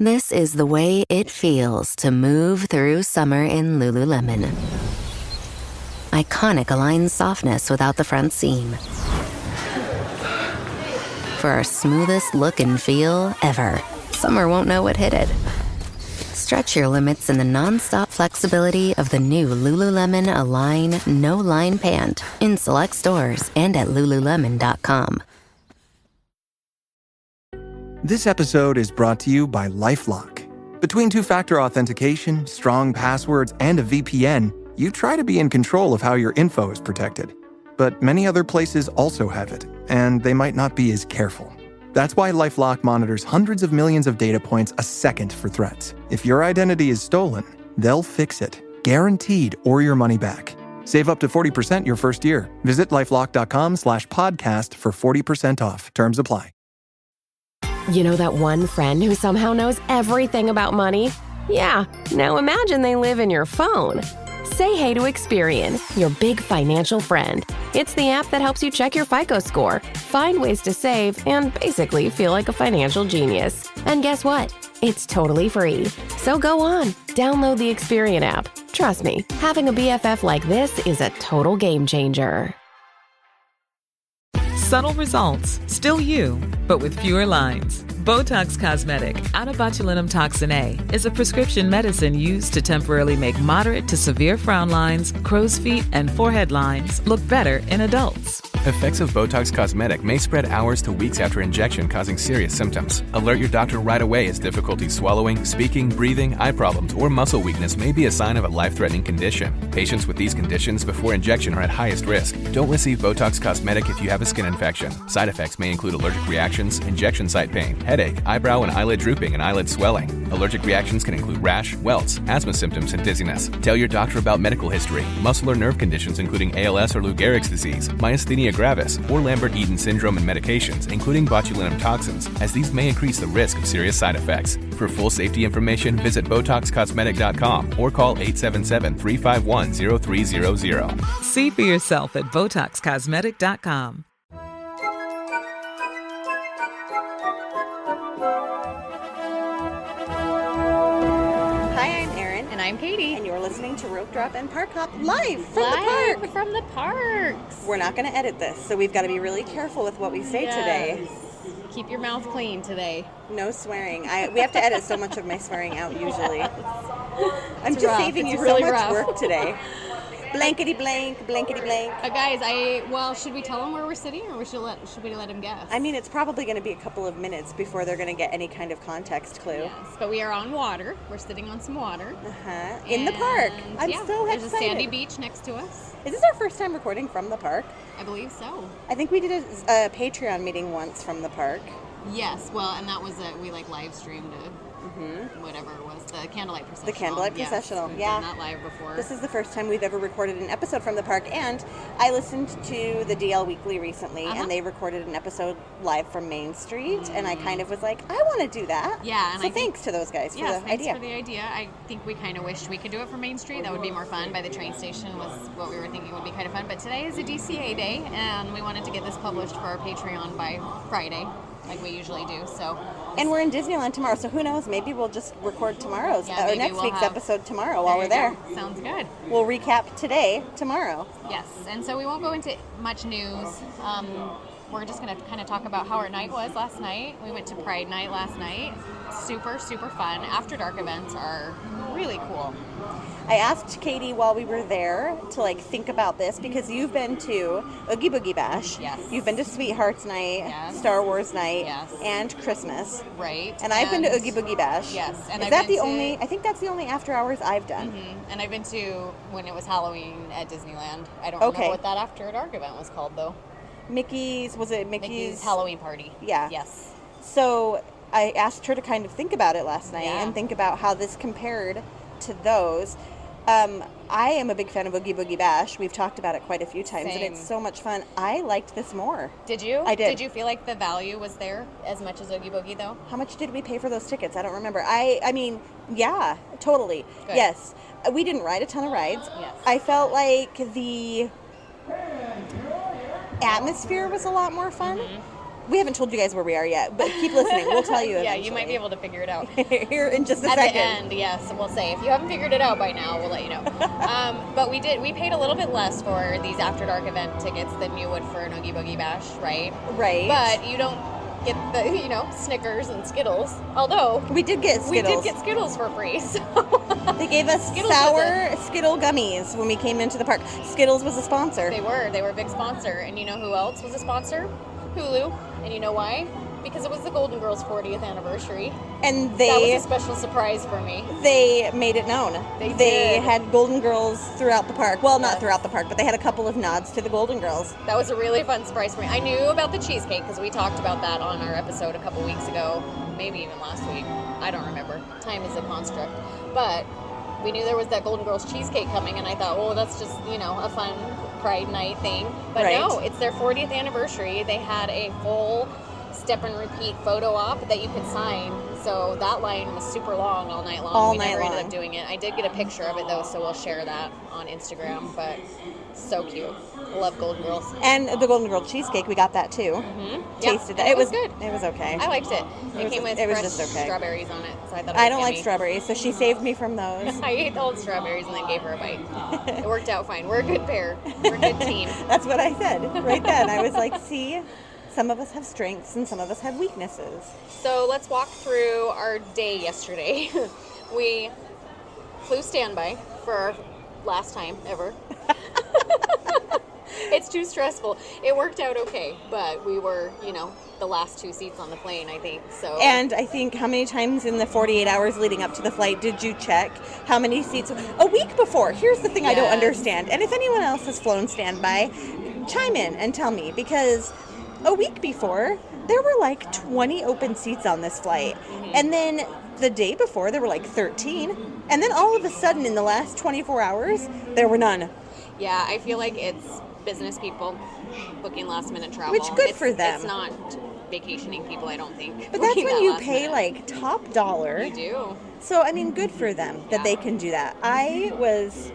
This is the way it feels to move through summer in Lululemon. Iconic Align softness without the front seam. For our smoothest look and feel ever, summer won't know what hit it. Stretch your limits in the non-stop flexibility of the new Lululemon Align No-Line Pant in select stores and at Lululemon.com. This episode is brought to you by LifeLock. Between two-factor authentication, strong passwords, and a VPN, you try to be in control of how your info is protected. But many other places also have it, and they might not be as careful. That's why LifeLock monitors hundreds of millions of data points a second for threats. If your identity is stolen, they'll fix it, guaranteed, or your money back. Save up to 40% your first year. Visit LifeLock.com/podcast for 40% off. Terms apply. You know that one friend who somehow knows everything about money? Yeah, now imagine they live in your phone. Say hey to Experian, your big financial friend. It's the app that helps you check your FICO score, find ways to save, and basically feel like a financial genius. And guess what? It's totally free. So go on, download the Experian app. Trust me, having a BFF like this is a total game changer. Subtle results, still you, but with fewer lines. Botox Cosmetic, out of botulinum toxin A, is a prescription medicine used to temporarily make moderate to severe frown lines, crow's feet, and forehead lines look better in adults. Effects of Botox Cosmetic may spread hours to weeks after injection, causing serious symptoms. Alert your doctor right away as difficulty swallowing, speaking, breathing, eye problems, or muscle weakness may be a sign of a life-threatening condition. Patients with these conditions before injection are at highest risk. Don't receive Botox Cosmetic if you have a skin infection. Side effects may include allergic reactions, injection site pain, headache, eyebrow and eyelid drooping, and eyelid swelling. Allergic reactions can include rash, welts, asthma symptoms, and dizziness. Tell your doctor about medical history, muscle or nerve conditions including ALS or Lou Gehrig's disease, myasthenia gravis, or Lambert-Eaton syndrome, and medications, including botulinum toxins, as these may increase the risk of serious side effects. For full safety information, visit BotoxCosmetic.com or call 877-351-0300. See for yourself at BotoxCosmetic.com. I'm Katie. And you're listening to Ropedrop and Parkhop live from the park. From the parks. We're not going to edit this, so we've got to be really careful with what we say today. Keep your mouth clean today. No swearing. We have to edit so much of my swearing out usually. I'm just saving you really so much rough. work today. Blankety blank, blankety blank. Guys, should we tell them where we're sitting, or should we let them guess? I mean, it's probably going to be a couple of minutes before they're going to get any kind of context clue. Yes, but we are on water. We're sitting on some water. In the park. I'm so excited. There's a sandy beach next to us. Is this our first time recording from the park? I believe so. I think we did a Patreon meeting once from the park. Yes, well, and that was we live streamed it. Whatever it was, the Candlelight Processional. The Candlelight Processional, we've done that live before. This is the first time we've ever recorded an episode from the park, and I listened to the DL Weekly recently, and they recorded an episode live from Main Street, and I kind of was like, I want to do that. Yeah, and so thanks to those guys for the idea. Thanks for the idea. I think we kind of wished we could do it from Main Street. That would be more fun. By the train station was what we were thinking would be kind of fun, but today is a DCA day, and we wanted to get this published for our Patreon by Friday, like we usually do, so... And we're in Disneyland tomorrow, so who knows? Maybe we'll just record tomorrow's or next week's episode tomorrow while we're there. Sounds good. We'll recap today, tomorrow. Yes, and so we won't go into much news. We're just going to kind of talk about how our night was last night. We went to Pride Night last night. Super, super fun. After dark events are really cool. I asked Katie while we were there to think about this, because you've been to Oogie Boogie Bash. Yes. You've been to Sweethearts Night, Star Wars Night, and Christmas. Right. And I've been to Oogie Boogie Bash. Yes. And I think that's the only after hours I've done. And I've been to when it was Halloween at Disneyland. I don't remember what that after dark event was called though. Mickey's Halloween party. Yeah. Yes. So I asked her to kind of think about it last night and think about how this compared to those. I am a big fan of Oogie Boogie Bash. We've talked about it quite a few times, and it's so much fun. I liked this more. Did you? I did. Did you feel like the value was there as much as Oogie Boogie, though? How much did we pay for those tickets? I don't remember. I mean, yeah, totally. Good. Yes. We didn't ride a ton of rides. Yes. I felt like the atmosphere was a lot more fun. We haven't told you guys where we are yet, but keep listening. We'll tell you Yeah, eventually. you might be able to figure it out. Here in just a At second. the end, yes, we'll say. If you haven't figured it out by now, we'll let you know. But we paid a little bit less for these After Dark event tickets than you would for an Oogie Boogie Bash, right? Right. But you don't get the, Snickers and Skittles. Although We did get Skittles. we did get Skittles for free. So They gave us Skittles sour Skittle gummies when we came into the park. Skittles was a sponsor. They were a big sponsor. And you know who else was a sponsor? Hulu. And you know why? Because it was the Golden Girls' 40th anniversary. And That was a special surprise for me. they made it known. They They did. had Golden Girls throughout the park. Well, not Yes. throughout the park, but they had a couple of nods to the Golden Girls. That was a really fun surprise for me. I knew about the cheesecake because we talked about that on our episode a couple weeks ago, maybe even last week. I don't remember. Time is a construct. But we knew there was that Golden Girls cheesecake coming, and I thought, well, that's just, a fun Pride Night thing. But Right. no, it's their 40th anniversary. They had a full step and repeat photo op that you could sign. So that line was super long all night long. All we night never ended long. up doing it. I did get a picture of it though, so we'll share that on Instagram. But so cute. Love Golden Girls. And the Golden Girl cheesecake, we got that too. Mm-hmm. Tasted yeah, that. It was good. It was okay. I liked it. It was came with just- it was fresh just okay. strawberries on it, so I thought it I was don't like yummy. strawberries, so she saved me from those. I ate all the strawberries and then gave her a bite. It worked out fine. We're a good pair. We're a good team. That's what I said right then. I was like, see, some of us have strengths and some of us have weaknesses. So let's walk through our day yesterday. We flew standby for our last time ever. It's too stressful. It worked out okay, but we were, the last two seats on the plane, I think. So. And I think how many times in the 48 hours leading up to the flight did you check how many seats? A week before. Here's the thing I don't Yes. understand. And if anyone else has flown standby, chime in and tell me, because a week before, there were like 20 open seats on this flight. Mm-hmm. And then the day before, there were like 13. And then all of a sudden, in the last 24 hours, there were none. Yeah, I feel like it's business people booking last minute travel. Which, good for them. It's not vacationing people, I don't think. But that's booking when that you last pay minute. like top dollar. You do. So, I mean, good for them that Yeah. they can do that. I was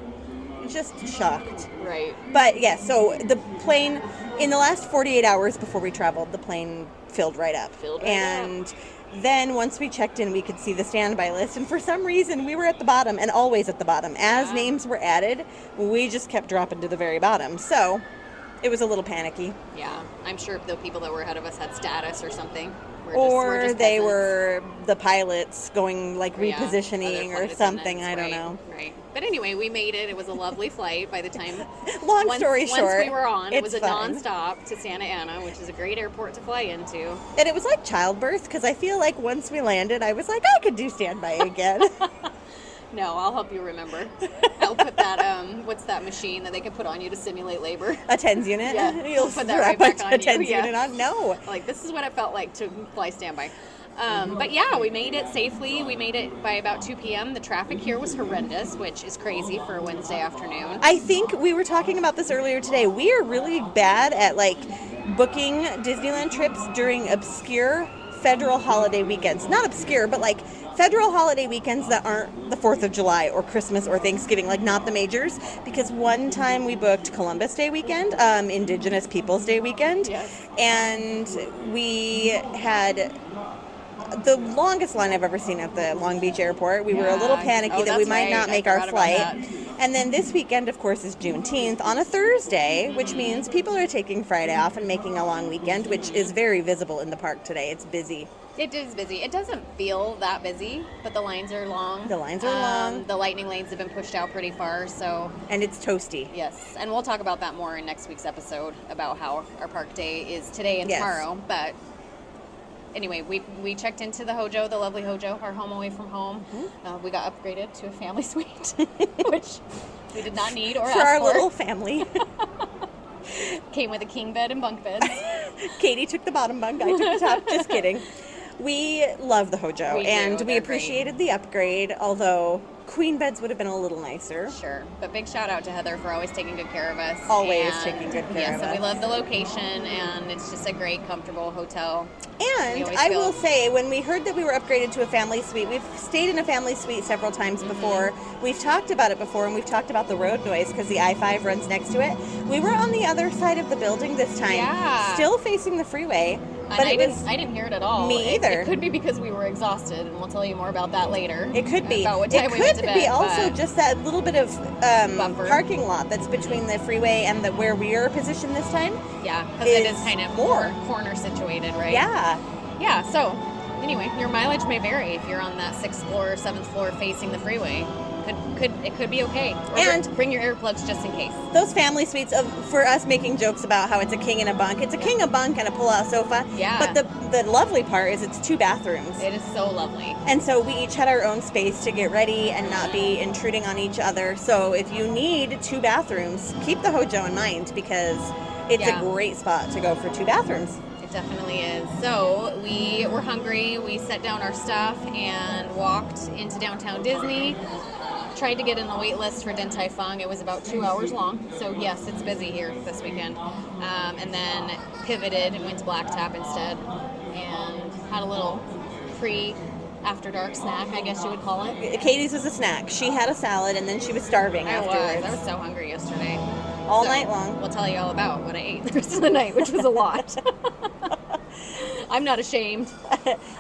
just shocked. Right. But yeah, so the plane, in the last 48 hours before we traveled, the plane filled right up. And then once we checked in, we could see the standby list. And for some reason, we were at the bottom and always at the bottom. As names were added, we just kept dropping to the very bottom. So it was a little panicky. Yeah, I'm sure the people that were ahead of us had status or something. Or just they peasants. were the pilots going like Yeah, repositioning other or flight something. attendants, I don't know. Right. But anyway, we made it. It was a lovely flight by the time. Long once, story once short, we were on, it it's was a fun. nonstop to Santa Ana, which is a great airport to fly into. And it was like childbirth, because I feel like once we landed, I was like, I could do standby again. No, I'll help you remember. I'll put that, what's that machine that they can put on you to simulate labor? A TENS unit? Yeah, You'll put that right back on a you, TENS yeah. unit on? No. Like, this is what it felt like to fly standby. But yeah, we made it safely. We made it by about 2 p.m. The traffic here was horrendous, which is crazy for a Wednesday afternoon. I think we were talking about this earlier today. We are really bad at like booking Disneyland trips during obscure federal holiday weekends. Not obscure, but like federal holiday weekends that aren't the 4th of July or Christmas or Thanksgiving, like not the majors. Because one time we booked Columbus Day weekend, Indigenous Peoples Day weekend, Yes. and we had the longest line I've ever seen at the Long Beach airport. We were a little Yeah. panicky Oh, that we that's might right. not I make our forgot about flight. that. And then this weekend, of course, is Juneteenth on a Thursday, which means people are taking Friday off and making a long weekend, which is very visible in the park today. It's busy. It is busy. It doesn't feel that busy, but the lines are long. The lines are long. The lightning lanes have been pushed out pretty far, so And it's toasty. yes. And we'll talk about that more in next week's episode about how our park day is today and Yes. tomorrow. But anyway, we checked into the Hojo, the lovely Hojo, our home away from home. We got upgraded to a family suite, which we did not need or For ask our for. little family. Came with a king bed and bunk beds. Katie took the bottom bunk, I took the top. Just kidding. We love the Hojo, We do. and we They're appreciated the upgrade, although queen beds would have been a little nicer. Sure. But big shout out to Heather for always taking good care of us. Always taking good care of us. Yes, and we love the location, and it's just a great, comfortable hotel. And I will say, when we heard that we were upgraded to a family suite, we've stayed in a family suite several times before. We've talked about it before, and we've talked about the road noise because the I-5 runs next to it. We were on the other side of the building this time, still facing the freeway. But I didn't hear it at all. Me either. It could be because we were exhausted, and we'll tell you more about that later. It could be. About what time we went to bed. It could be also just that little bit of parking lot that's between the freeway and where we are positioned this time. Yeah, because it is kind of more corner situated, right? Yeah. Yeah, so anyway, your mileage may vary if you're on that 6th floor or 7th floor facing the freeway. It could be okay. Or and bring your earplugs just in case. Those family suites, for us making jokes about how it's a king and a bunk, it's a king, a bunk, and a pull-out sofa. Yeah. But the lovely part is it's 2 bathrooms. It is so lovely. And so we each had our own space to get ready and not be intruding on each other. So if you need 2 bathrooms, keep the Hojo in mind because it's a great spot to go for 2 bathrooms. It definitely is. So we were hungry. We set down our stuff and walked into downtown Disney. Tried to get in the wait list for Din Tai Fung. It was about 2 hours long. So yes, it's busy here this weekend. And then pivoted and went to Blacktop instead and had a little after dark snack, I guess you would call it. Katie's was a snack. She had a salad and then she was starving afterwards. I was so hungry yesterday. All night long. We'll tell you all about what I ate the rest of the night, which was a lot. I'm not ashamed.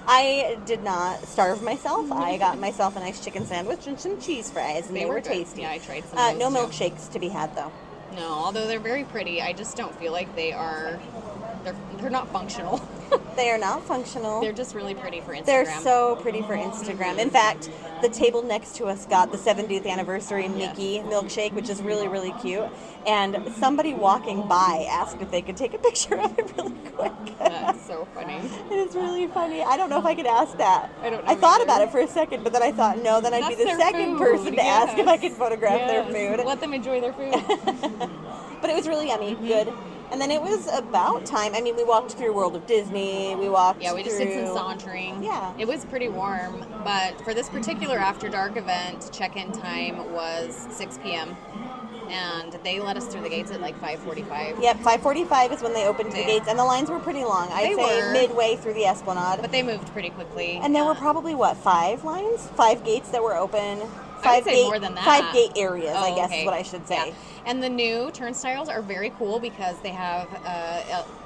I did not starve myself. I got myself a nice chicken sandwich and some cheese fries, and they were tasty. Yeah, I tried some. No milkshakes to be had, though. No, although they're very pretty. I just don't feel like they are. They're not functional. They are not functional. They're just really pretty for Instagram. They're so pretty for Instagram. In fact, the table next to us got the 70th anniversary Mickey milkshake, which is really, really cute. And somebody walking by asked if they could take a picture of it really quick. That's so funny. It is really funny. I don't know if I could ask that. I don't know. I thought about it for a second, but then I thought, no, then I'd be the second person to ask if I could photograph their food. Let them enjoy their food. But it was really yummy, good. And then it was about time. I mean, we walked through World of Disney. We just did some sauntering. Yeah. It was pretty warm, but for this particular After Dark event, check-in time was 6 p.m. And they let us through the gates at like 5:45. Yep, 5:45 is when they opened the gates, and the lines were pretty long. I'd say midway through the Esplanade. But they moved pretty quickly. And there were probably, 5 gates that were open? I would say more than that. 5 gate areas, I guess is what I should say. Yeah. And the new turnstiles are very cool because they have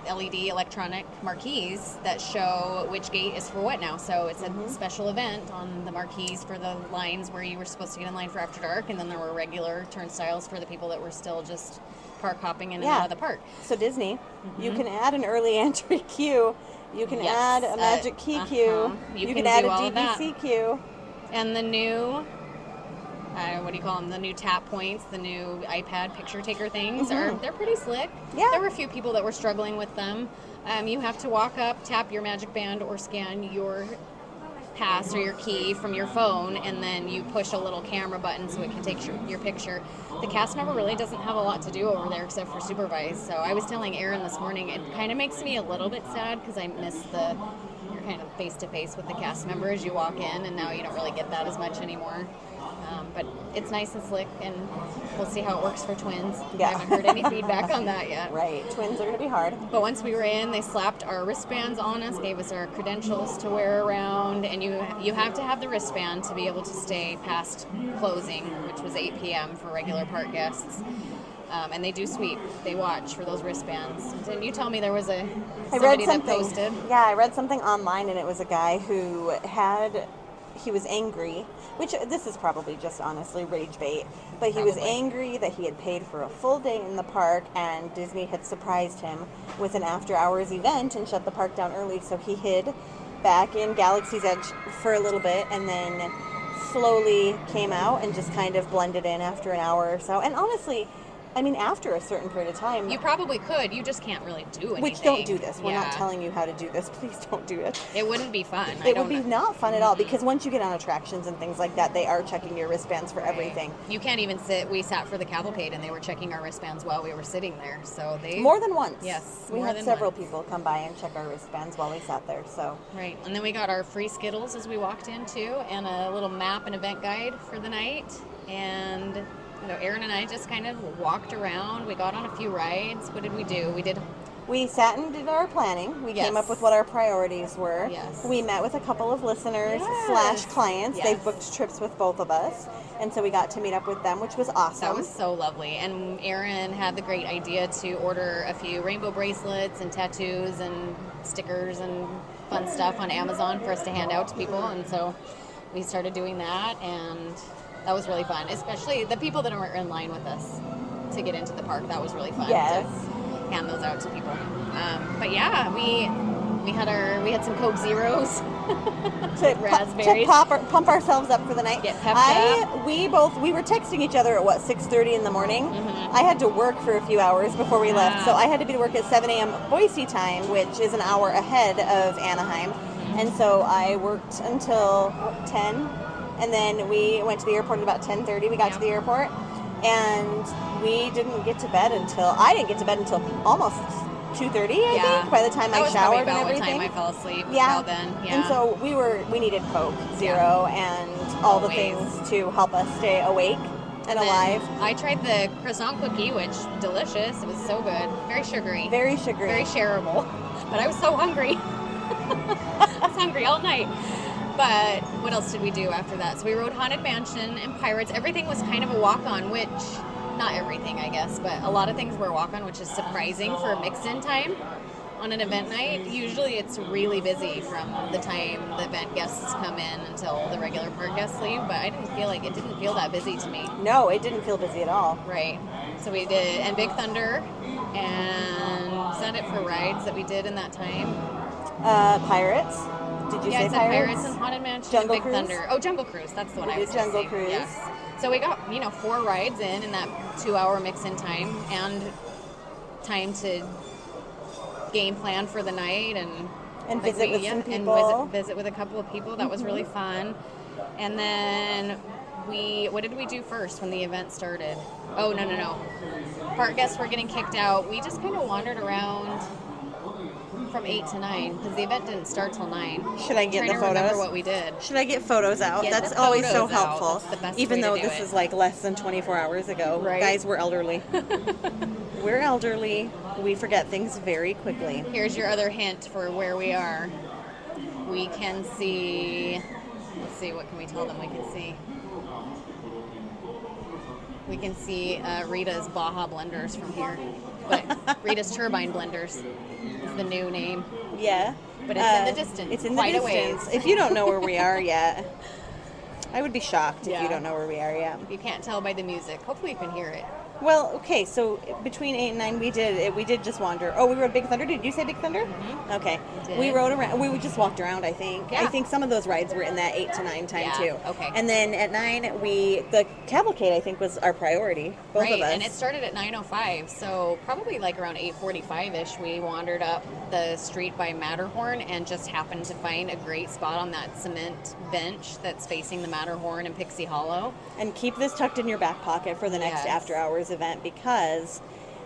LED electronic marquees that show which gate is for what now. So it's a special event on the marquees for the lines where you were supposed to get in line for After Dark, and then there were regular turnstiles for the people that were still just park hopping in and out of the park. So Disney, you can add an early entry queue. You can add a magic key queue. You can add a DVC queue. And the new... what do you call them? The new tap points, the new iPad picture taker things they're pretty slick. Yeah. There were a few people that were struggling with them. You have to walk up, tap your magic band, or scan your pass or your key from your phone, and then you push a little camera button so it can take your picture. The cast member really doesn't have a lot to do over there except for supervise. So I was telling Erin this morning, it kind of makes me a little bit sad because I miss you're kind of face to face with the cast member as you walk in, and now you don't really get that as much anymore. But it's nice and slick, and we'll see how it works for twins. Yeah. I haven't heard any feedback on that yet. Right. Twins are going to be hard. But once we were in, they slapped our wristbands on us, gave us our credentials to wear around, and you have to have the wristband to be able to stay past closing, which was 8 p.m. for regular park guests. And they do sweep. They watch for those wristbands. Didn't you tell me there was somebody that posted? Yeah, I read something online, and it was a guy who he was angry, which this is probably just honestly rage bait, but he was angry that he had paid for a full day in the park and Disney had surprised him with an after-hours event and shut the park down early, so he hid back in Galaxy's Edge for a little bit and then slowly came out and just kind of blended in after an hour or so. And honestly, I mean, after a certain period of time. You probably could. You just can't really do anything. Which, don't do this. We're not telling you how to do this. Please don't do it. It wouldn't be fun. It would be not fun at all, because once you get on attractions and things like that, they are checking your wristbands for everything. You can't even sit. We sat for the cavalcade, and they were checking our wristbands while we were sitting there. So they more than once. Yes, we had several people come by and check our wristbands while we sat there. So right, and then we got our free Skittles as we walked in too, and a little map and event guide for the night. And Aaron and I just kind of walked around. We got on a few rides. What did we do? We sat and did our planning. We came up with what our priorities were. Yes. We met with a couple of listeners / clients. Yes. They've booked trips with both of us. And so we got to meet up with them, which was awesome. That was so lovely. And Aaron had the great idea to order a few rainbow bracelets and tattoos and stickers and fun stuff on Amazon for us to hand out to people. And so we started doing that, and that was really fun, especially the people that were in line with us to get into the park. That was really fun. Yes. To hand those out to people. But yeah, we had some Coke Zeros, raspberries, to pump ourselves up for the night. Get pepped up. We were texting each other at 6:30 in the morning. Mm-hmm. I had to work for a few hours before we left, so I had to be to work at 7 a.m. Boise time, which is an hour ahead of Anaheim. Mm-hmm. And so I worked until 10. And then we went to the airport at about 10:30. We got to the airport, and I didn't get to bed until almost 2:30, I think, by the time I showered and everything. What time I fell asleep. Yeah. Then. Yeah. And so we needed Coke Zero and all the things to help us stay awake and alive. I tried the croissant cookie, which delicious. It was so good. Very sugary. Very sugary. Very shareable. But I was so hungry. I was hungry all night. But what else did we do after that? So we rode Haunted Mansion and Pirates. Everything was kind of a walk-on, which, not everything, I guess, but a lot of things were a walk-on, which is surprising for a mix-in time on an event night. Usually it's really busy from the time the event guests come in until the regular park guests leave, but it didn't feel that busy to me. No, it didn't feel busy at all. Right. So we did, and Big Thunder, and is that it for rides that we did in that time? Pirates. Did you say Pirates and Haunted Mansion Jungle and Big Cruise? Thunder. Oh, Jungle Cruise. That's the one I was Jungle saying. Cruise. Yes. So we got, 4 rides in that 2-hour mix-in time, and time to game plan for the night and visit with some people. And visit with a couple of people. That was really fun. And then what did we do first when the event started? Oh, no. Park guests were getting kicked out. We just kind of wandered around from 8 to 9, because the event didn't start till 9. Should I get the photos? Remember what we did. Should I get photos out? That's always so helpful. Even though this is less than 24 hours ago. Right. Guys, we're elderly. We're elderly. We forget things very quickly. Here's your other hint for where we are. We can see, let's see, what can we tell them we can see? We can see Rita's Baja Blenders from here. But Rita's Turbine Blenders is the new name. Yeah. But it's in the distance. It's in the distance. If you don't know where we are yet, I would be shocked if you don't know where we are yet. You can't tell by the music. Hopefully you can hear it. Well, okay, so between 8 and 9 we did just wander. Oh, we rode Big Thunder. Did you say Big Thunder? Mm-hmm. Okay. We rode around. We just walked around, I think. Yeah. I think some of those rides were in that 8 to 9 time too. Okay. And then at 9 the cavalcade, I think, was our priority. Both of us. Right, and it started at 9:05, so probably around 8:45-ish we wandered up the street by Matterhorn and just happened to find a great spot on that cement bench that's facing the Matterhorn and Pixie Hollow. And keep this tucked in your back pocket for the next after hours event, because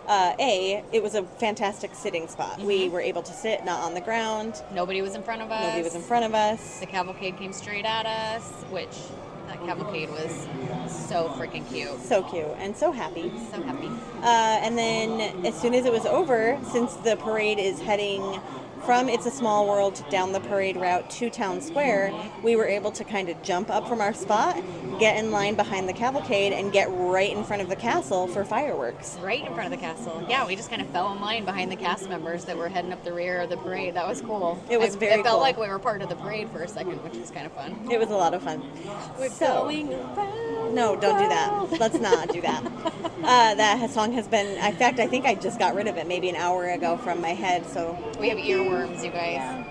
it was a fantastic sitting spot. Mm-hmm. We were able to sit, not on the ground. Nobody was in front of us. The cavalcade came straight at us, which that cavalcade was so freaking cute. So cute and so happy. So happy. And then as soon as it was over, since the parade is heading from It's a Small World down the parade route to Town Square, we were able to kind of jump up from our spot, get in line behind the cavalcade, and get right in front of the castle for fireworks. Right in front of the castle. Yeah, we just kind of fell in line behind the cast members that were heading up the rear of the parade. That was cool. It was very cool. It felt like we were part of the parade for a second, which was kind of fun. It was a lot of fun. We're going around. No, don't do that. Let's not do that. That song has been, in fact, I think I just got rid of it maybe an hour ago from my head. So we have earworms, you guys.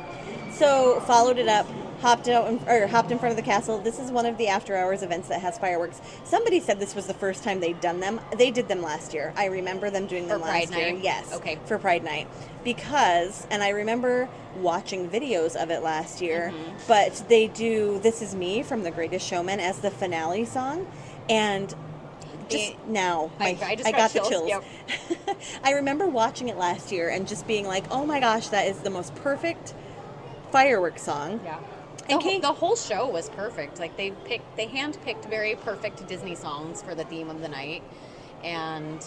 So followed it up, hopped in front of the castle. This is one of the after hours events that has fireworks. Somebody said this was the first time they'd done them. They did them last year. I remember them doing them last year. Night? Yes. Okay. For Pride Night. Because, and I remember watching videos of it last year, but they do This Is Me from The Greatest Showman as the finale song. And just now, I got the chills. Yep. I remember watching it last year and just being like, oh my gosh, that is the most perfect fireworks song. Yeah. The whole show was perfect. Like they handpicked very perfect Disney songs for the theme of the night. And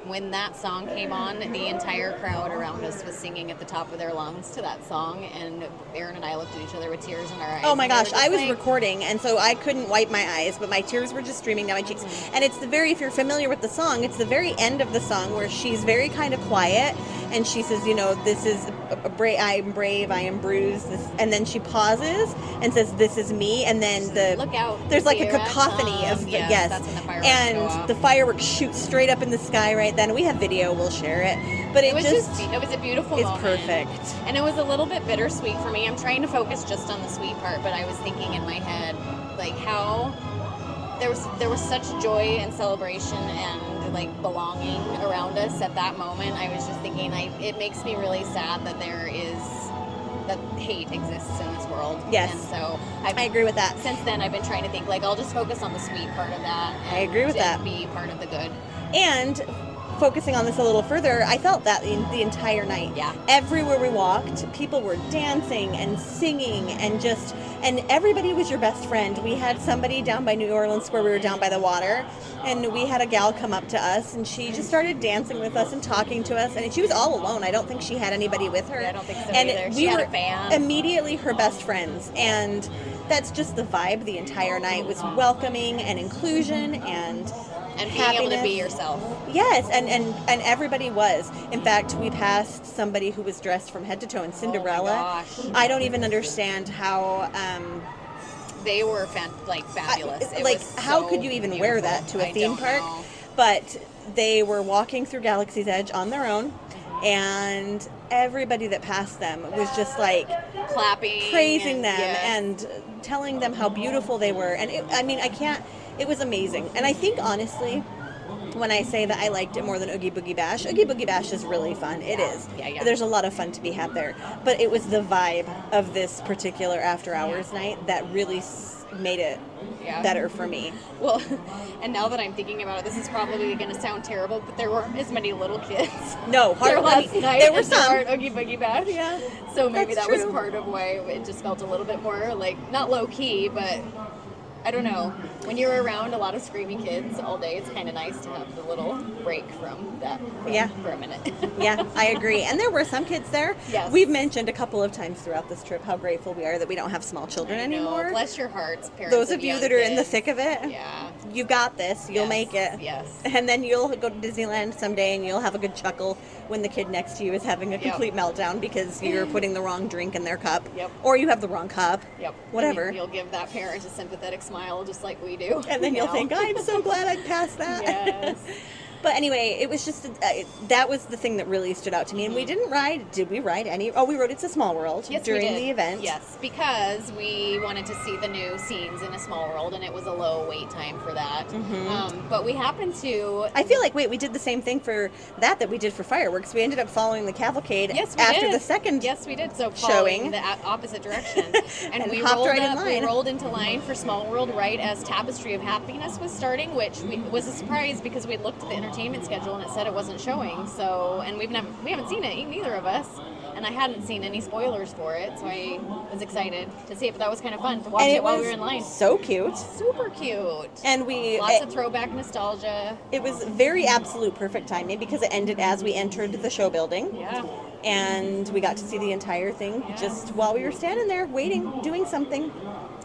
when that song came on, the entire crowd around us was singing at the top of their lungs to that song, and Aaron and I looked at each other with tears in our eyes. Oh my gosh, I was recording, and so I couldn't wipe my eyes, but my tears were just streaming down my cheeks. And it's if you're familiar with the song, it's the very end of the song where she's very kind of quiet, and she says, this is I am brave, I am bruised, and then she pauses and says, this is me, and then look out. There's like a cacophony of yes. That's when the fireworks and go off. the fireworks shoot straight up in the sky right then. We have video, we'll share it. But it was a beautiful moment. It's perfect. And it was a little bit bittersweet for me. I'm trying to focus just on the sweet part, but I was thinking in my head, like how there was such joy and celebration and like belonging around us at that moment. I was just thinking, it makes me really sad that that hate exists in this world. Yes. And so I agree with that. Since then, I've been trying to think, like, I'll just focus on the sweet part of that. I agree with that. Be part of the good. And focusing on this a little further, I felt that the entire night. Yeah. Everywhere we walked, people were dancing and singing and everybody was your best friend. We had somebody down by New Orleans Square, we were down by the water, and we had a gal come up to us, and she just started dancing with us and talking to us, and she was all alone. I don't think she had anybody with her. Yeah, I don't think so and either. We had were a fan. Immediately her best friends, and that's just the vibe the entire night was welcoming and inclusion and being happiness. able to be yourself. Yes, and everybody was. In fact, we passed somebody who was dressed from head to toe in Cinderella. Oh my gosh. I don't even understand how. They were fabulous. How could you even wear that to a theme park? Know. But they were walking through Galaxy's Edge on their own, and everybody that passed them was just like clapping, praising them, yes. and telling them how beautiful they were. And it was amazing. And I think, honestly, when I say that I liked it more than Oogie Boogie Bash is really fun. It is. Yeah. There's a lot of fun to be had there. But it was the vibe of this particular after hours night that really made it better for me. Well, and now that I'm thinking about it, this is probably going to sound terrible, but there weren't as many little kids. No, hardly. There were some. Oogie Boogie Bash. Yeah. So maybe That's that was true. part of why it just felt a little bit more like, not low key, but I don't know. When you're around a lot of screaming kids all day, it's kind of nice to have the little break from that for a minute. Yeah, I agree. And there were some kids there. Yes. We've mentioned a couple of times throughout this trip how grateful we are that we don't have small children anymore. Bless your hearts, parents. Those of you that are in the thick of it, you got this. You'll make it. Yes. And then you'll go to Disneyland someday and you'll have a good chuckle when the kid next to you is having a complete meltdown because you're putting the wrong drink in their cup. Yep. Or you have the wrong cup. Yep. Whatever. And you'll give that parent a sympathetic smile just like we do. And then you'll think, I'm so glad I passed that. Yes. But anyway, it was just, that was the thing that really stood out to me. And we didn't ride, did we ride any? Oh, we rode It's a Small World during the event. Yes, because we wanted to see the new scenes in A Small World, and it was a low wait time for that. Mm-hmm. But we happened to... I feel like, we did the same thing for that we did for fireworks. We ended up following the cavalcade after the second Yes, we did. So showing. following the opposite direction. And we hopped rolled right in line. We rolled into line for Small World right as Tapestry of Happiness was starting, which was a surprise because we looked at the entertainment schedule and it said it wasn't showing. So, and we haven't seen it, neither of us. And I hadn't seen any spoilers for it, so I was excited to see it. But that was kind of fun to watch it while we were in line. So cute. Super cute. And lots of throwback nostalgia. It was very absolute perfect timing because it ended as we entered the show building. Yeah. And we got to see the entire thing just while we were standing there waiting, doing something.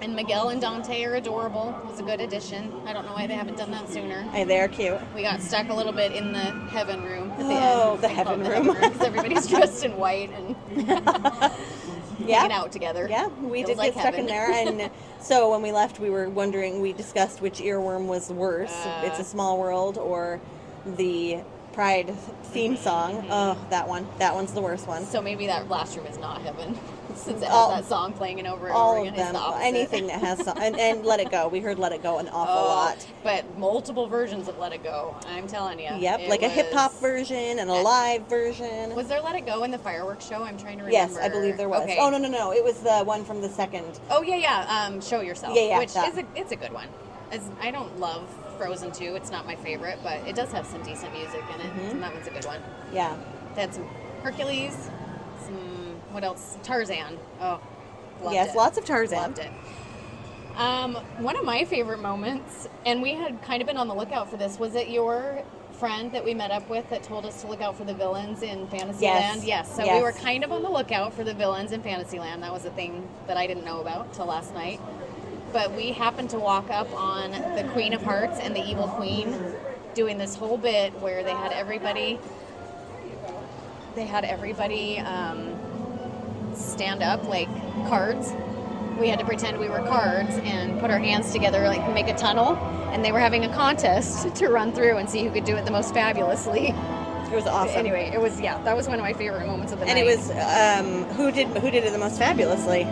And Miguel and Dante are adorable. It was a good addition. I don't know why they haven't done that sooner. They're cute. We got stuck a little bit in the heaven room at the end. Oh, the heaven room. Because everybody's dressed in white and hanging out together. Yeah, we did like get stuck heaven. in there. And so when we left, we were wondering, we discussed which earworm was worse. It's a Small World or the Pride theme song. Oh, that one. That one's the worst one. So maybe that last room is not heaven. since it has that song playing over and over again. All of them. Anything that has song. And Let It Go. We heard Let It Go an awful lot. But multiple versions of Let It Go. I'm telling you. Yep, like a hip-hop version and a live version. Was there Let It Go in the fireworks show? I'm trying to remember. Yes, I believe there was. Okay. Oh, no. It was the one from the second. Oh, yeah. Show Yourself. Yeah, which that. it's a good one. I don't love Frozen 2. It's not my favorite, but it does have some decent music in it. And that one's a good one. Yeah. They had some Hercules, what else? Tarzan. Oh, loved it. Lots of Tarzan. Loved it. One of my favorite moments, and we had kind of been on the lookout for this, was it your friend that we met up with that told us to look out for the villains in Fantasyland? Yes. So we were kind of on the lookout for the villains in Fantasyland. That was a thing that I didn't know about till last night. But we happened to walk up on the Queen of Hearts and the Evil Queen doing this whole bit where they had everybody stand up like cards. We had to pretend we were cards and put our hands together, like make a tunnel, and they were having a contest to run through and see who could do it the most fabulously. It was awesome. Anyway, that was one of my favorite moments of the night. And it was who did it the most fabulously?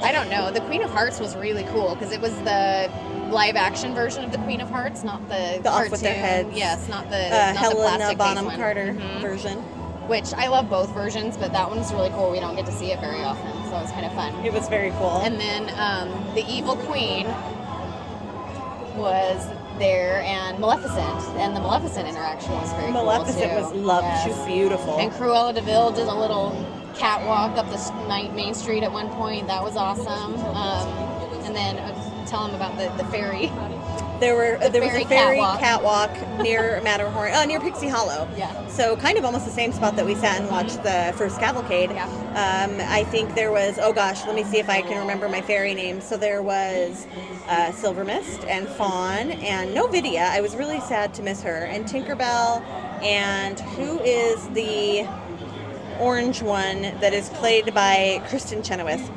I don't know. The Queen of Hearts was really cool because it was the live action version of the Queen of Hearts, not the cartoon. Off with their heads. Yes, not the Helena Bonham one. Carter version. Which I love both versions, but that one's really cool. We don't get to see it very often, so it was kind of fun. It was very cool. And then the Evil Queen was there, and Maleficent, and the Maleficent interaction was very cool too. Maleficent was loved. Yes. She was beautiful. And Cruella de Vil did a little catwalk up the Main Street at one point. That was awesome. And then tell them about the ferry. There was a ferry catwalk near Matterhorn, near Pixie Hollow. Yeah. So kind of almost the same spot that we sat and watched the first cavalcade. Yeah. I think there was, let me see if I can remember my fairy names. So there was Silver Mist and Fawn and Novidia. I was really sad to miss her. And Tinkerbell, and who is the orange one that is played by Kristen Chenoweth?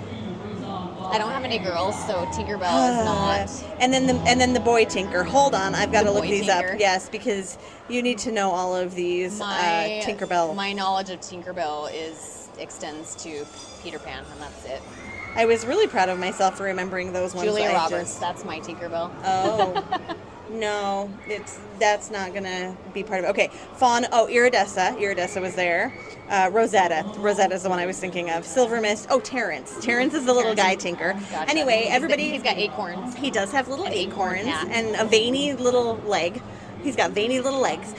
I don't have any girls, so Tinkerbell is not. And then the boy Tinker. Hold on, I've got to look these Tinker. up. Yes, because you need to know all of these. Tinkerbell. My knowledge of Tinkerbell extends to Peter Pan, and that's it. I was really proud of myself for remembering those ones. Julia Roberts, that's my Tinkerbell. Oh. No, that's not gonna be part of it. Okay, Fawn. Oh, Iridessa was there. Rosetta's the one I was thinking of. Silver Mist. Oh, Terrence is the little guy tinker. Gotcha. Anyway, he's got acorns. He does have little acorns and a veiny little leg. He's got veiny little legs.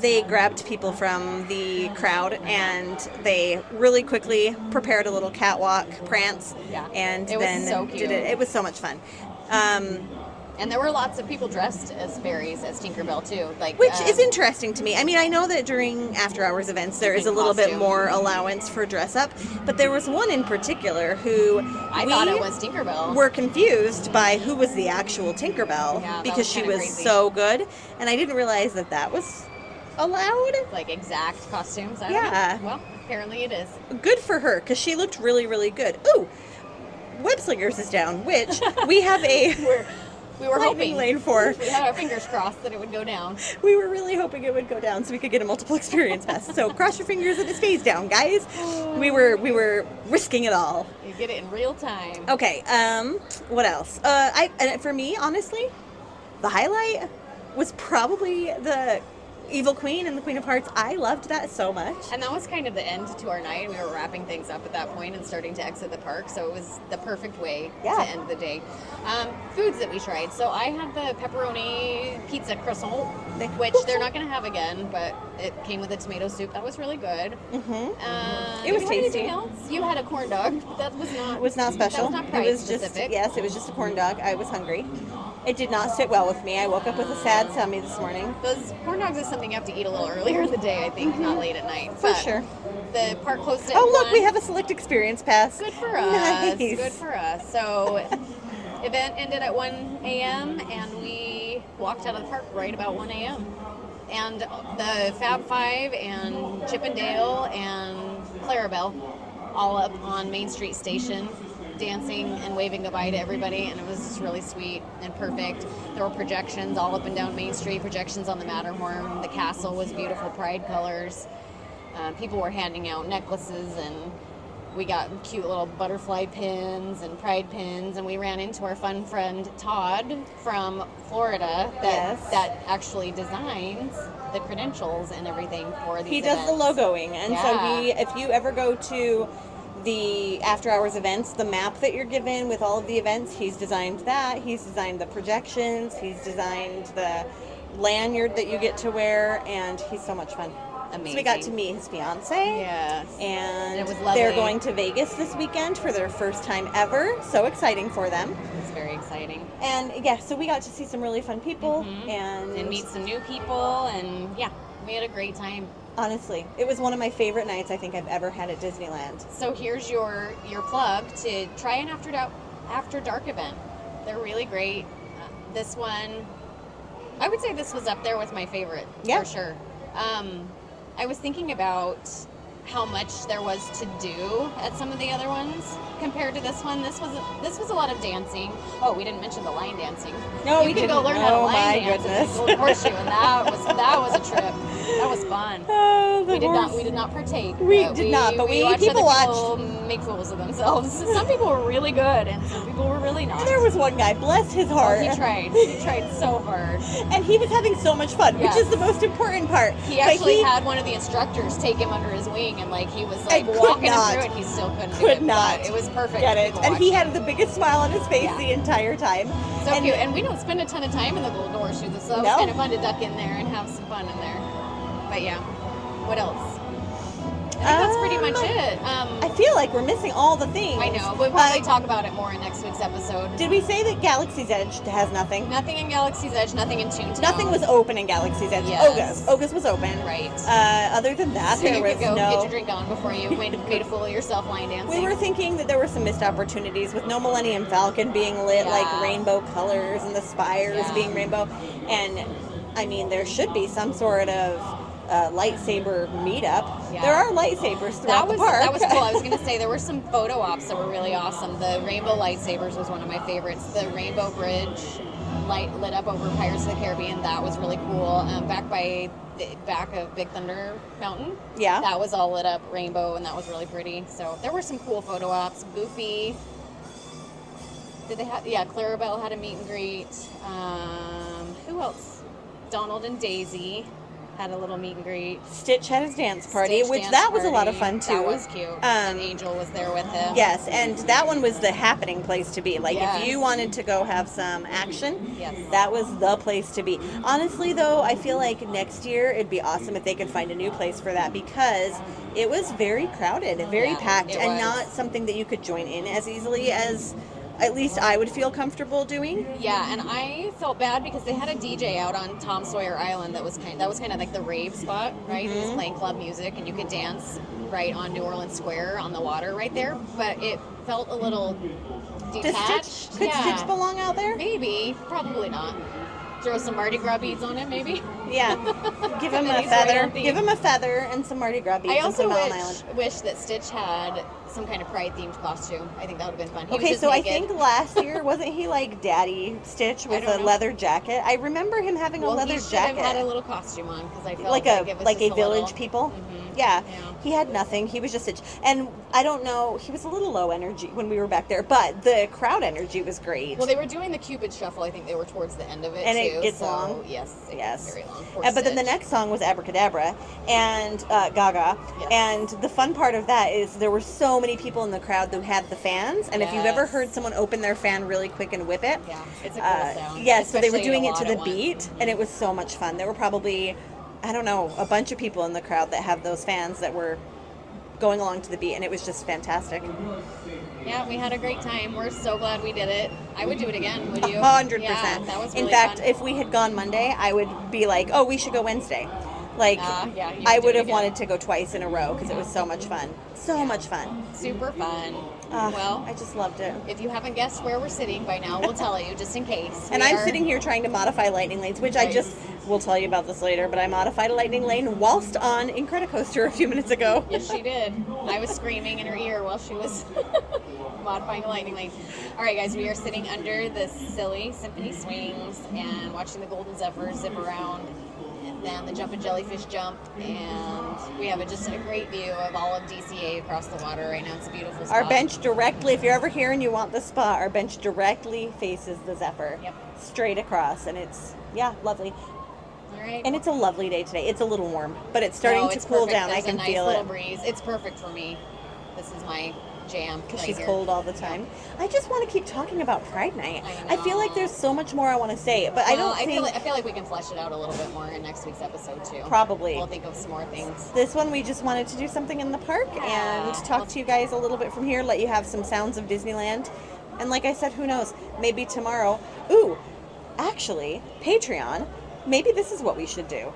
They grabbed people from the crowd and they really quickly prepared a little catwalk prance. Yeah. And it then was so cute. did it. It was so much fun. And there were lots of people dressed as fairies, as Tinkerbell, too. Which is interesting to me. I mean, I know that during after-hours events there is a little bit more allowance for dress-up, but there was one in particular who I thought it was Tinkerbell. Were confused by who was the actual Tinkerbell because she was so good, and I didn't realize that was allowed. Like exact costumes? I don't know. Well, apparently it is. Good for her, because she looked really, really good. Ooh, Web Slingers is down, which we have a... We were hoping. Lane for. We had our fingers crossed that it would go down. We were really hoping it would go down so we could get a multiple experience pass. So cross your fingers that it stays down, guys. We were risking it all. You get it in real time. Okay. What else? For me, honestly, the highlight was probably the Evil Queen and the Queen of Hearts. I loved that so much. And that was kind of the end to our night. We were wrapping things up at that point and starting to exit the park, so it was the perfect way to end the day. Foods that we tried. So I had the pepperoni pizza croissant, which they're not going to have again, but it came with a tomato soup. That was really good. Mm-hmm. It was tasty. Anything else? You had a corn dog. That was not. It was not special. That was not Pride specific. It was just a corn dog. I was hungry. It did not sit well with me. I woke up with a sad tummy this morning. Those corn dogs is something you have to eat a little earlier in the day, I think, not late at night. For sure. The park closed at 1. Look, we have a select experience pass. Good for us. Nice. Good for us. So, event ended at 1 a.m. and we walked out of the park right about 1 a.m. And the Fab Five and Chippendale and Clarabelle all up on Main Street Station, dancing and waving goodbye to everybody, and it was just really sweet and perfect. There were projections all up and down Main Street, projections on the Matterhorn. The castle was beautiful, pride colors. People were handing out necklaces and We got cute little butterfly pins and pride pins, and we ran into our fun friend Todd from Florida that actually designs the credentials and everything for these events. He does the logoing, and so if you ever go to the after hours events, the map that you're given with all of the events, he's designed that. He's designed the projections. He's designed the lanyard that you get to wear, and he's so much fun. Amazing. So we got to meet his fiance. Yes. And it was lovely. They're going to Vegas this weekend for their first time ever. So exciting for them. It's very exciting. And so we got to see some really fun people and meet some new people, and we had a great time. Honestly, it was one of my favorite nights I think I've ever had at Disneyland. So here's your plug to try an after dark event. They're really great. This one, I would say this was up there with my favorite for sure. I was thinking about how much there was to do at some of the other ones compared to this one. This was a lot of dancing. Oh, we didn't mention the line dancing. No, we could go learn how to line dance at the Golden Horseshoe, and that was a trip. That was fun. We did not partake. We did not, but watched people other people make fools of themselves. Some people were really good, and some people were really not. There was one guy, bless his heart. He tried so hard, and he was having so much fun, which is the most important part. He actually had one of the instructors take him under his wing, and he was walking him through it. He still couldn't do it. But it was perfect. Get it? And he had the biggest smile on his face the entire time. So cute. And we don't spend a ton of time in the Golden Horseshoe, so it was kind of fun to duck in there and have some fun in there. But what else? I think that's pretty much it. I feel like we're missing all the things. I know. We'll probably talk about it more in next week's episode. Did we say that Galaxy's Edge has nothing? Nothing in Galaxy's Edge, nothing in Toontown. Nothing was open in Galaxy's Edge. Yes. Oga's was open. Right. Other than that, so there you was could go no... get your drink on before you made a fool of yourself line dancing. We were thinking that there were some missed opportunities with no Millennium Falcon being lit like rainbow colors and the spires being rainbow. And, I mean, there should be some sort of lightsaber meetup. There are lightsabers throughout the park. That was cool. I was going to say there were some photo ops that were really awesome. The rainbow lightsabers was one of my favorites. The Rainbow Bridge lit up over Pirates of the Caribbean. That was really cool. Back by the back of Big Thunder Mountain. Yeah. That was all lit up rainbow, and that was really pretty. So there were some cool photo ops. Goofy. Did they have? Yeah, Clarabelle had a meet and greet. Who else? Donald and Daisy had a little meet and greet. Stitch had his dance party, was a lot of fun too. That was cute. And Angel was there with him. Yes, and that one was the happening place to be. If you wanted to go have some action, that was the place to be. Honestly, though, I feel like next year it'd be awesome if they could find a new place for that, because it was very crowded, very packed, and not something that you could join in as easily as at least I would feel comfortable doing. Yeah, and I felt bad because they had a DJ out on Tom Sawyer Island that was kind of like the rave spot, right? He was playing club music, and you could dance right on New Orleans Square on the water right there. But it felt a little detached. Could Stitch belong out there? Maybe, probably not. Throw some Mardi Gras beads on it, maybe. Yeah, give him a feather. Give him a feather and some Mardi Gras beads. I also wish that Stitch had some kind of Pride themed costume. I think that would have been fun. Okay, so naked. I think last year wasn't he like Daddy Stitch with a leather jacket? I remember him having a leather jacket. He should have had a little costume on, because I felt like it was a Village People. Yeah, he had nothing. He was just Stitch, and I don't know. He was a little low energy when we were back there, but the crowd energy was great. Well, they were doing the Cupid Shuffle. I think they were towards the end of it, and too. It gets long. Yes, very long. But then the next song was Abracadabra and Gaga, and the fun part of that is there were so many people in the crowd who had the fans, and if you've ever heard someone open their fan really quick and whip it, it's a cool sound. Yeah, so they were doing it to the beat, and it was so much fun. There were probably, I don't know, a bunch of people in the crowd that have those fans that were going along to the beat, and it was just fantastic. Yeah, we had a great time. We're so glad we did it. I would do it again, would you? 100%. Yeah, that was really In fact, fun. if we had gone Monday, I would be like, oh, we should go Wednesday. I would have wanted to go twice in a row because it was so much fun. So much fun. Super fun. Well, I just loved it. If you haven't guessed where we're sitting by now, we'll tell you, just in case. And I'm sitting here trying to modify lightning lanes, which we'll tell you about this later, but I modified a lightning lane whilst on Incredicoaster a few minutes ago. Yes, she did. I was screaming in her ear while she was modifying a lightning lane. All right, guys, we are sitting under the silly symphony swings and watching the Golden Zephyr zip around, and then the jumping jellyfish jump, and we have just a great view of all of DCA across the water right now. It's a beautiful spot. Our bench directly, if you're ever here and you want the spot, our bench directly faces the Zephyr. Yep. Straight across, and it's, lovely. All right. And it's a lovely day today. It's a little warm, but it's starting to cool down. There's I can a nice feel little it. breeze. It's perfect for me. This is my jam. Because right she's here. cold all the time. I just want to keep talking about Pride Night. I feel like there's so much more I want to say, but I feel like we can flesh it out a little bit more in next week's episode too. Probably. We'll think of some more things. This one we just wanted to do something in the park and talk to you guys a little bit from here, let you have some sounds of Disneyland. And like I said, who knows? Maybe tomorrow. Ooh, actually, Patreon. Maybe this is what we should do.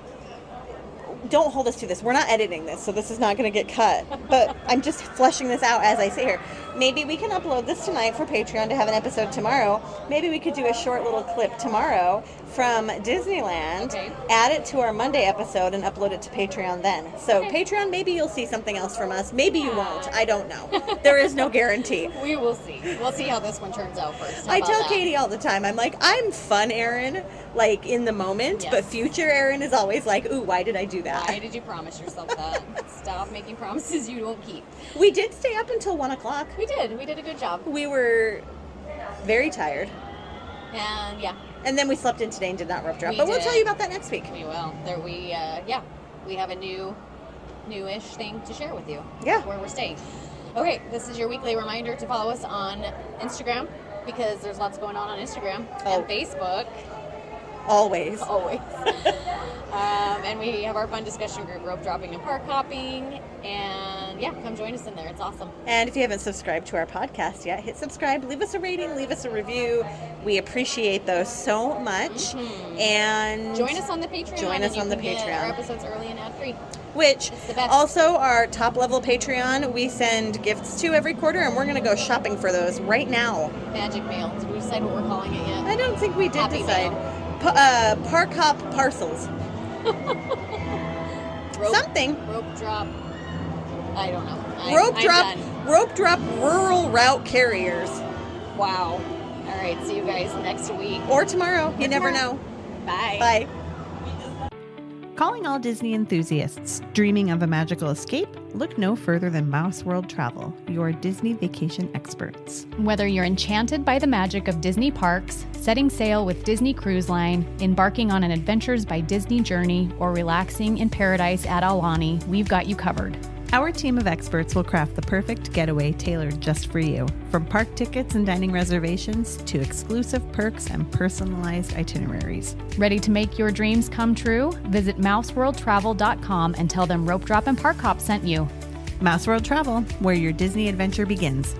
Don't hold us to this. We're not editing this, so this is not going to get cut. But I'm just fleshing this out as I say here. Maybe we can upload this tonight for Patreon to have an episode tomorrow. Maybe we could do a short little clip tomorrow from Disneyland, add it to our Monday episode, and upload it to Patreon then. So Patreon, maybe you'll see something else from us. Maybe you won't. I don't know. There is no guarantee. We will see. We'll see how this one turns out first. I tell Katie all the time, I'm like, I'm fun, Erin, like in the moment, but future Erin is always like, ooh, why did I do that? Why did you promise yourself that? Stop making promises you won't keep. We did stay up until 1 o'clock. We did. We did a good job. We were very tired. And and then we slept in today and did not rope drop. But we'll tell you about that next week. We will. We have a newish thing to share with you. Yeah. Where we're staying. Okay, this is your weekly reminder to follow us on Instagram, because there's lots going on Instagram and Facebook. Always. And we have our fun discussion group, rope dropping and park hopping. And come join us in there. It's awesome. And if you haven't subscribed to our podcast yet, hit subscribe, leave us a rating, leave us a review. We appreciate those so much. And join us on the Patreon. Get our episodes early and ad-free. Which also our top level Patreon, we send gifts to every quarter, and we're going to go shopping for those right now. Magic mail. Did we decide what we're calling it yet? I don't think we did decide. Parkhop parcels. Something. Rope drop. I don't know. Rope drop rural route carriers. Wow. All right. See you guys next week. Or tomorrow. You never know. Bye. Bye. Calling all Disney enthusiasts dreaming of a magical escape? Look no further than Mouse World Travel, your Disney vacation experts. Whether you're enchanted by the magic of Disney parks, setting sail with Disney Cruise Line, embarking on an Adventures by Disney journey, or relaxing in paradise at Aulani, we've got you covered. Our team of experts will craft the perfect getaway tailored just for you. From park tickets and dining reservations to exclusive perks and personalized itineraries. Ready to make your dreams come true? Visit mouseworldtravel.com and tell them Rope Drop and Park Hop sent you. Mouse World Travel, where your Disney adventure begins.